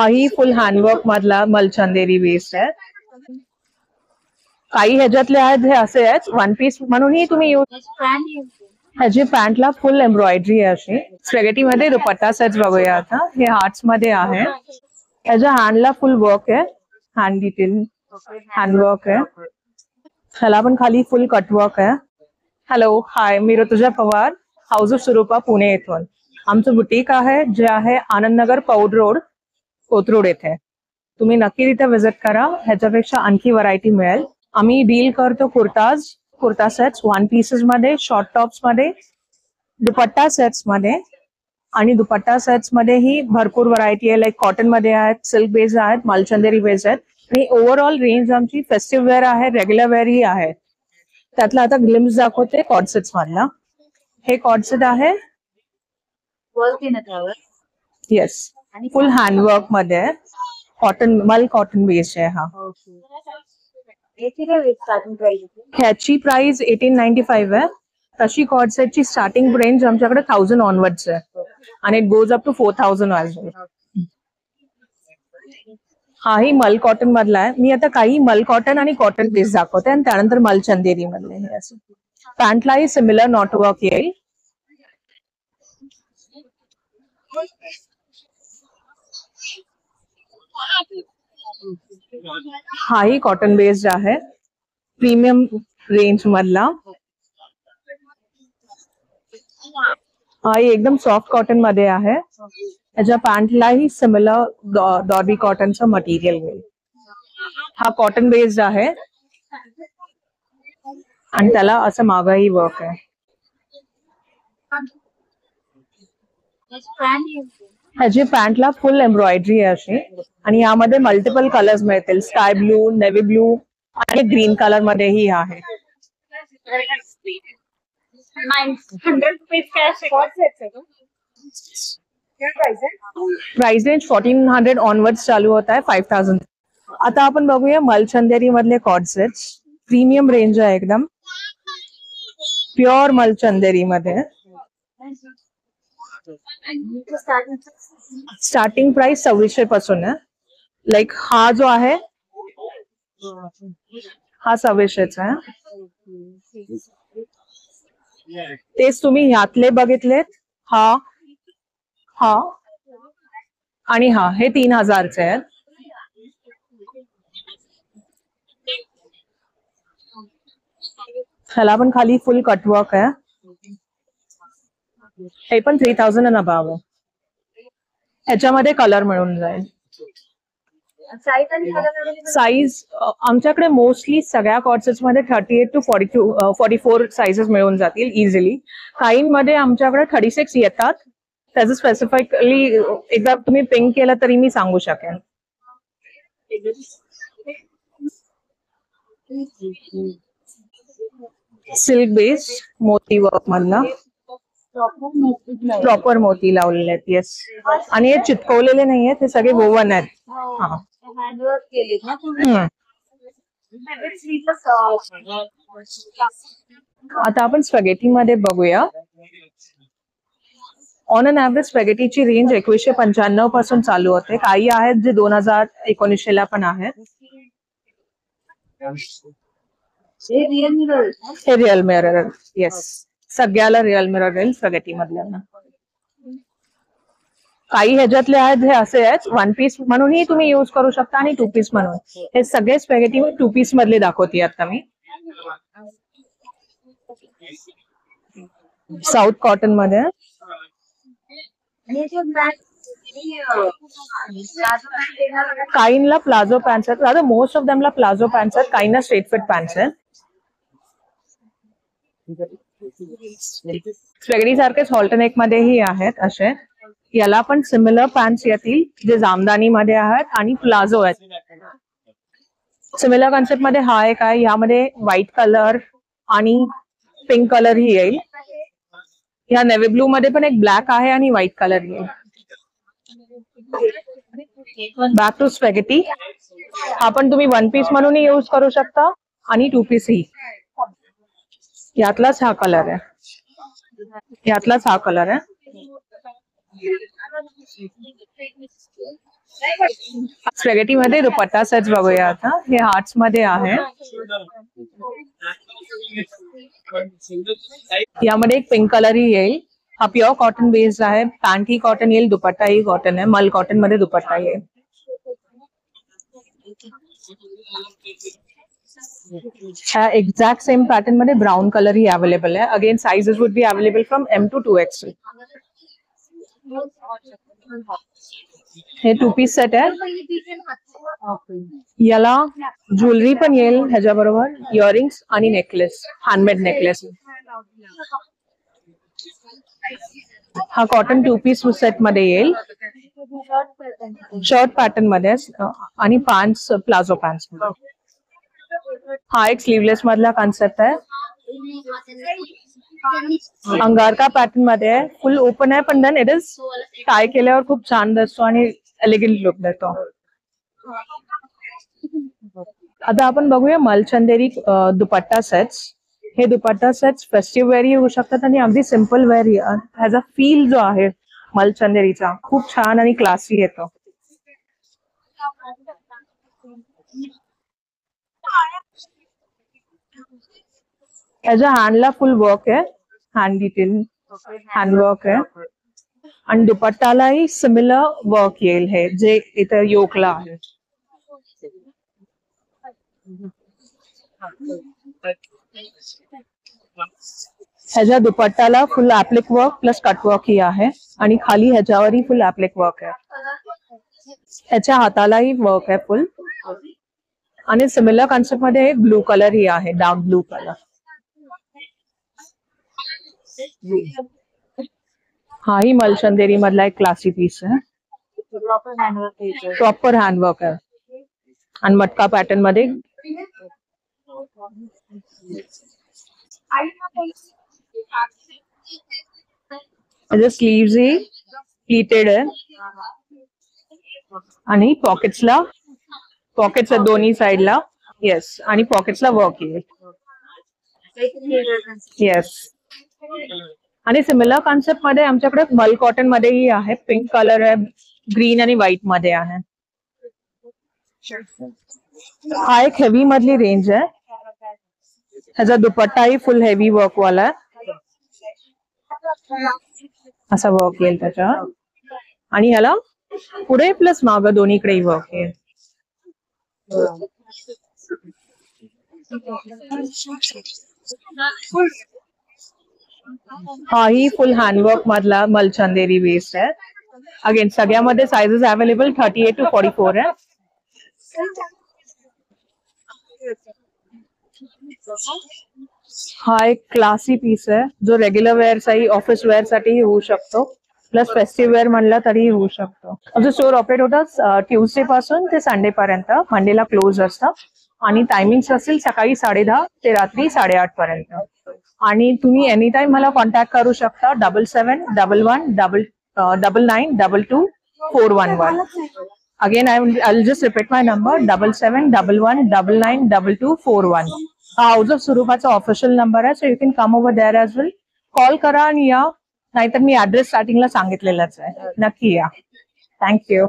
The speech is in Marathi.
ही फुल हँडवर्क मधला मलचंदेरी वेस्ट आहे. काही ह्याच्यातले आहेत हे असे आहेत वन पीस म्हणूनही तुम्ही यूज. ह्याची पॅन्टला फुल एम्ब्रॉयडरी आहे अशी. स्पेगेटी मध्ये दुपट्टा सेट बघूया आता. हे हार्ट्स मध्ये आहे. ह्याच्या हँडला फुल वर्क आहे. हँड डिटेल हँडवर्क आहे. ह्याला पण खाली फुल कटवर्क आहे. हॅलो हाय, मी ऋतुजा पवार, हाऊस ऑफ सुरुपा पुणे येथून. आमचं बुटीक आहे जे आहे आनंदनगर पौड रोड कोथरूड येथे. तुम्ही नक्की तिथे व्हिजिट करा. ह्याच्यापेक्षा आणखी व्हरायटी मिळेल. आम्ही डील करतो कुर्ता सेट्स वन पीसेस मध्ये, शॉर्ट टॉप्स मध्ये, दुपट्टा सेट्स मध्ये. आणि दुपट्टा सेट्स मध्ये ही भरपूर व्हरायटी आहे. लाईक कॉटन मध्ये आहेत, सिल्क बेस आहेत, मलचंदेरी बेस आहेत. आणि ओव्हरऑल रेंज आमची फेस्टिव्ह वेअर आहे, रेग्युलर वेअर ही आहे. त्यातला आता ग्लिम्स दाखवते कॉर्डसेट्स मधला. हे कॉर्डसेट आहे. येस, फुल हँडवर्क मध्ये आहे. कॉटन मल कॉटन बेस आहे हा. ह्याची प्राइस 1895 आहे. तशी कॉर्डसेटची स्टार्टिंग रेंज आमच्याकडे 1000 ऑनवर्ड्स आहे आणि it goes up to 4000 as well. हाही मल कॉटन मधला आहे. मी आता काही मल कॉटन आणि कॉटन बेस दाखवते आणि त्यानंतर मलचंदेरी मधले हे असं. पॅन्टलाही सिमिलर नॉट वर्क येईल. हाही कॉटन बेस्ड आहे, प्रीमियम रेंज मधला. हाही एकदम सॉफ्ट कॉटन मध्ये आहे. त्याच्या पॅन्टलाही सिमिलर डॉर्बी कॉटनचं मटेरियल मिळेल. हा कॉटन बेस्ड आहे आणि त्याला असं मागही वर्क आहे. ह्याची पॅन्टला फुल एम्ब्रॉयडरी आहे अशी. आणि यामध्ये मल्टिपल कलर्स मिळतील. स्काय ब्लू, नेव्ही ब्लू आणि ग्रीन कलर मध्येही आहे. प्राइस रेंज 1400 ऑनवर्ड्स चालू होता है 5000. आता आपण बघूया मलचंदेरी मधले कॉर्डसेट्स. प्रीमियम रेंज आहे एकदम, प्युअर मलचंदेरी मध्ये. स्टार्टिंग प्राइस 2600 पासून आहे. लाईक हा जो आहे हा 2600चा आहे. तेच तुम्ही ह्यातले बघितलेत. हा हा आणि हा हे 3000चे आहेत. ह्याला पण खाली फुल कटवर्क आहे. हे पण 3000 अँड अबाव आहे. ह्याच्यामध्ये कलर मिळून जाईल. साईज आमच्याकडे मोस्टली सगळ्या कॉर्डसेट्स मध्ये 38 to 44 साइजेस मिळून जातील इझिली. काहींमध्ये आमच्याकडे 36 येतात. त्याचं स्पेसिफिकली एकदा तुम्ही पिंक केलं तरी मी सांगू शकेन. सिल्क बेस मोती वर्क मधला, प्रॉपर मोती लावलेले आहेत. येस, आणि हे चिटकवलेले नाहीये, ते सगळे वोवन आहेत. आता आपण स्पॅगेटी मध्ये बघूया. ऑन अन ऍव्हरेज स्पॅगेटीची रेंज 2195 पासून चालू होते. काही आहेत जे 2019 ला पण आहेत. हे रिअल मिरर. येस, सगळ्याला रिअल मिरर राहील स्पॅगेटी मधल्या. काही ह्याच्यातले आहेत हे असे आहेत वन पीस म्हणूनही तुम्ही यूज करू शकता आणि टू पीस म्हणून. हे सगळे स्पॅगेटी टू पीस मधले दाखवते आता मी. साऊथ कॉटन मध्ये. काहींना प्लाझो पॅन्ट्स आहेत. रादर मोस्ट ऑफ देमला प्लाझो पॅन्ट्स आहेत. काहींना स्ट्रेट फिट पॅन्ट्स आहेत. स्पॅगेटी सारखेच हॉल्टनेक मध्येही आहेत असे. याला पण सिमिलर पॅन्ट्स येतील जे जामदानी मध्ये आहेत आणि प्लाझो आहेत. सिमिलर कॉन्सेप्ट मध्ये हा एक आहे. यामध्ये व्हाईट कलर आणि पिंक कलर ही येईल. या नेव्ही ब्लू मध्ये पण एक ब्लॅक आहे आणि व्हाईट कलर येईल. Back to spaghetti. हा पण तुम्ही वन पीस म्हणून यूज करू शकता आणि टू पीस ही. यातलाच हा कलर आहे. यातलाच हा कलर आहे. स्पेगेटी मध्ये दुपट्टा सेट्स बघूया आता. हे हार्ट्स मध्ये आहे. यामध्ये एक पिंक कलर ही येईल. हा प्युअर कॉटन बेस्ड आहे. पॅन्ट ही कॉटन येईल, दुपट्टा ही कॉटन आहे. मल कॉटन मध्ये दुपट्टा येईल. एक्झॅक्ट सेम पॅटर्न मध्ये ब्राउन कलर ही अवेलेबल आहे. Again sizes would be available from M to 2XL. हे 2 पीस सेट आहे. याला ज्वेलरी पण येईल ह्याच्याबरोबर, इयरिंग्स आणि नेकलेस, हँडमेड नेकलेस. हा कॉटन 2 पीस सेट मध्ये येईल. शॉर्ट पॅटर्न मध्ये आणि पॅन्ट्स प्लाझो पॅन्ट्स. हा एक स्लीवलेस मधला कॉन्सेप्ट आहे. अंगारका पॅटर्न मध्ये आहे. फुल ओपन आहे, पण देन इट इज टाय केल्यावर खूप छान दिसतो आणि एलिगंट लुक देतो. आता आपण बघूया मलचंदेरी दुपट्टा सेट्स. हे दुपट्टा सेट्स फेस्टिव्ह वेअर होऊ शकतात आणि अगदी सिम्पल वेअर. ह्याचा फील जो आहे मलचंदेरीचा खूप छान आणि क्लासी येतो. ह्याच्या हँडला फुल वर्क आहे, हँड डिटेल हँडवर्क आहे. आणि दुपट्टालाही सिमिलर वर्क येईल, हे जे इथे योकला आहे. ह्याच्या दुपट्टाला full applique work plus cutwork ही आहे आणि खाली ह्याच्यावरही फुल ऍप्लिक वर्क आहे. ह्याच्या हातालाही वर्क आहे फुल. आणि सिमिलर कॉन्सेप्ट मध्ये ब्लू कलर ही आहे, डार्क ब्लू कलर. हा ही मलचंदेरी मधला एक क्लासी पीस आहे. प्रॉपर हँडवर्क आहे आणि मटका पॅटर्न मध्ये. स्लीव्स ही प्लीटेड आहे आणि पॉकेट्सला पॉकेट्स आहेत दोन्ही साइडला. येस, आणि पॉकेट्सला वर्क येईल. येस, आणि सिमिलर कॉन्सेप्ट मध्ये आमच्याकडे मल कॉटन मध्येही आहे. पिंक कलर आहे, ग्रीन आणि व्हाईट मध्ये आहे. हा एक हेवी मधली रेंज आहे. ह्याचा दुपट्टाही फुल हेवी वर्क वाला आहे. असा वर्क येईल त्याच्यावर आणि ह्याला पुढे प्लस मागं दोन्हीकडेही वर्क येईल. हा ही फुल हँडवर्क मधला मलचंदेरी वेस्ट आहे. अगेन सगळ्यामध्ये साइजेस अवेलेबल 38 to 44 आहे. हा एक क्लासी पीस आहे जो रेग्युलर वेअर साठी, ऑफिस वेअर साठी होऊ शकतो, प्लस फेस्टिव्ह वेअर म्हणलं तरी होऊ शकतो. आमचं स्टोर ऑपरेट होतं ट्यूसडे पासून ते संडे पर्यंत. मंडेला क्लोज असतं आणि टायमिंग्स असतील सकाळी 10:30 ते रात्री 8:30 पर्यंत. आणि तुम्ही एनी टाइम मला कॉन्टॅक्ट करू शकता 7711992241. Again I'll just repeat my number 7711992241. हा हाऊस ऑफ सुरुपाचा ऑफिशियल नंबर आहे, so you can come over there as well. Call करा आणि या, नाहीतर मी ऍड्रेस स्टार्टिंगला सांगितलेलाच आहे. नक्की या. थँक्यू.